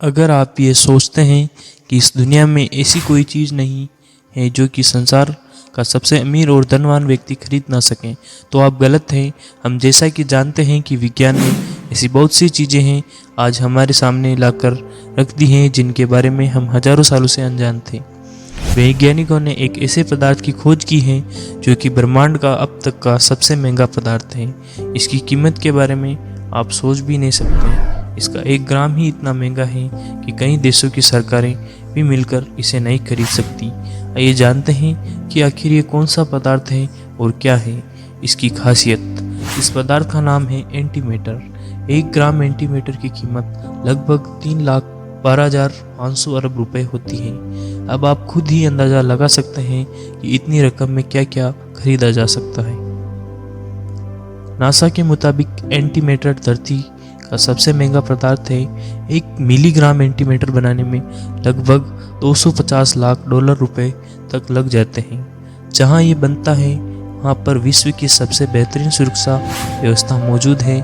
अगर आप ये सोचते हैं कि इस दुनिया में ऐसी कोई चीज़ नहीं है जो कि संसार का सबसे अमीर और धनवान व्यक्ति खरीद ना सकें, तो आप गलत हैं। हम जैसा कि जानते हैं कि विज्ञान में ऐसी बहुत सी चीज़ें हैं आज हमारे सामने लाकर रख दी हैं जिनके बारे में हम हजारों सालों से अनजान थे। वैज्ञानिकों ने एक ऐसे पदार्थ की खोज की है जो कि ब्रह्मांड का अब तक का सबसे महंगा पदार्थ है। इसकी कीमत के बारे में आप सोच भी नहीं सकते। इसका 1 ग्राम ही इतना महंगा है कि कई देशों की सरकारें भी मिलकर इसे नहीं खरीद सकती। आइए जानते हैं कि आखिर ये कौन सा पदार्थ है और क्या है इसकी खासियत। इस पदार्थ का नाम है एंटीमैटर। 1 ग्राम एंटीमैटर की कीमत लगभग 3,12,500 अरब रुपए होती है। अब आप खुद ही अंदाज़ा लगा सकते हैं कि इतनी रकम में क्या क्या खरीदा जा सकता है। नासा के मुताबिक एंटीमैटर धरती का सबसे महंगा पदार्थ है। 1 मिलीग्राम एंटीमैटर बनाने में लगभग 250 लाख डॉलर रुपए तक लग जाते हैं। जहां ये बनता है वहां पर विश्व की सबसे बेहतरीन सुरक्षा व्यवस्था मौजूद है।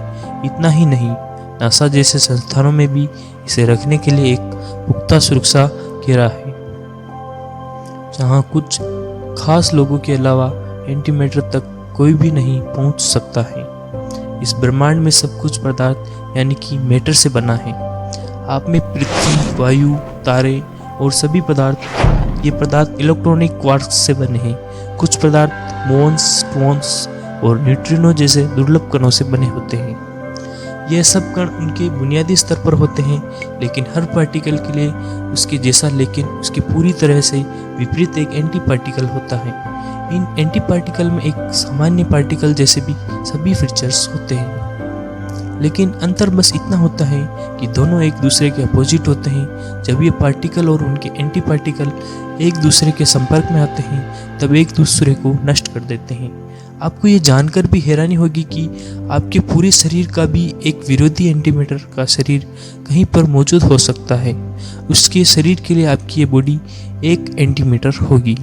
इतना ही नहीं, नासा जैसे संस्थानों में भी इसे रखने के लिए एक पुख्ता सुरक्षा घेरा है, जहां कुछ खास लोगों के अलावा एंटीमैटर तक कोई भी नहीं पहुंच सकता है। इस ब्रह्मांड में सब कुछ पदार्थ यानी कि मैटर से बना है। आप में पृथ्वी, वायु, तारे और सभी पदार्थ, ये पदार्थ इलेक्ट्रॉनिक क्वार्क्स से बने हैं। कुछ पदार्थ मोन्स, टोन्स और न्यूट्रिनो जैसे दुर्लभ कणों से बने होते हैं। यह सब कण उनके बुनियादी स्तर पर होते हैं, लेकिन हर पार्टिकल के लिए उसके जैसा लेकिन उसकी पूरी तरह से विपरीत एक एंटी पार्टिकल होता है। इन एंटी पार्टिकल में एक सामान्य पार्टिकल जैसे भी सभी फीचर्स होते हैं, लेकिन अंतर बस इतना होता है कि दोनों एक दूसरे के अपोजिट होते हैं। जब ये पार्टिकल और उनके एंटी पार्टिकल एक दूसरे के संपर्क में आते हैं तब एक दूसरे को नष्ट कर देते हैं। आपको ये जानकर भी हैरानी होगी कि आपके पूरे शरीर का भी एक विरोधी एंटीमैटर का शरीर कहीं पर मौजूद हो सकता है। उसके शरीर के लिए आपकी ये बॉडी एक एंटीमैटर होगी।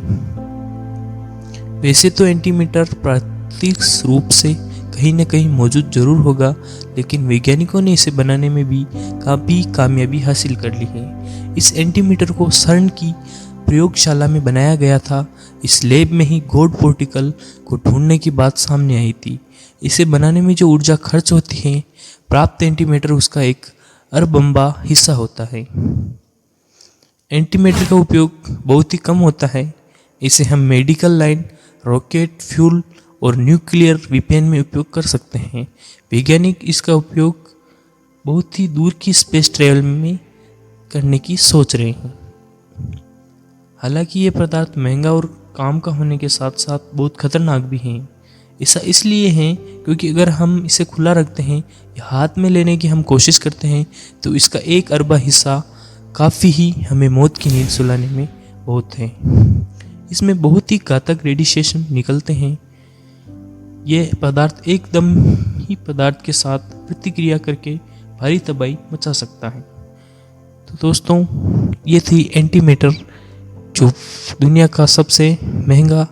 वैसे तो एंटीमैटर प्राकृतिक रूप से कहीं न कहीं मौजूद जरूर होगा, लेकिन वैज्ञानिकों ने इसे बनाने में भी काफ़ी कामयाबी हासिल कर ली है। इस एंटीमैटर को सर्न की प्रयोगशाला में बनाया गया था। इस लैब में ही गॉड पार्टिकल को ढूंढने की बात सामने आई थी। इसे बनाने में जो ऊर्जा खर्च होती है, प्राप्त एंटीमैटर उसका एक अरबम्बा हिस्सा होता है। एंटीमैटर का उपयोग बहुत ही कम होता है। इसे हम मेडिकल लाइन, रॉकेट फ्यूल और न्यूक्लियर वेपन में उपयोग कर सकते हैं। वैज्ञानिक इसका उपयोग बहुत ही दूर की स्पेस ट्रैवल में करने की सोच रहे हैं। हालांकि ये पदार्थ महंगा और काम का होने के साथ साथ बहुत खतरनाक भी हैं। ऐसा इसलिए है क्योंकि अगर हम इसे खुला रखते हैं या हाथ में लेने की हम कोशिश करते हैं तो इसका 1 अरबा हिस्सा काफ़ी ही हमें मौत की नींद सुलाने में बहुत है। इसमें बहुत ही घातक रेडिएशन निकलते हैं। यह पदार्थ एकदम ही पदार्थ के साथ प्रतिक्रिया करके भारी तबाही मचा सकता है। तो दोस्तों, ये थी एंटीमैटर, जो दुनिया का सबसे महंगा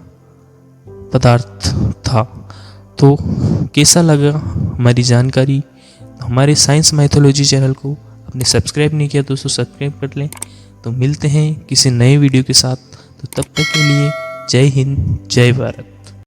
पदार्थ था। तो कैसा लगा हमारी जानकारी? हमारे साइंस माइथोलॉजी चैनल को आपने सब्सक्राइब नहीं किया दोस्तों, सब्सक्राइब कर लें। तो मिलते हैं किसी नए वीडियो के साथ। तो तब तक के लिए जय हिंद, जय भारत।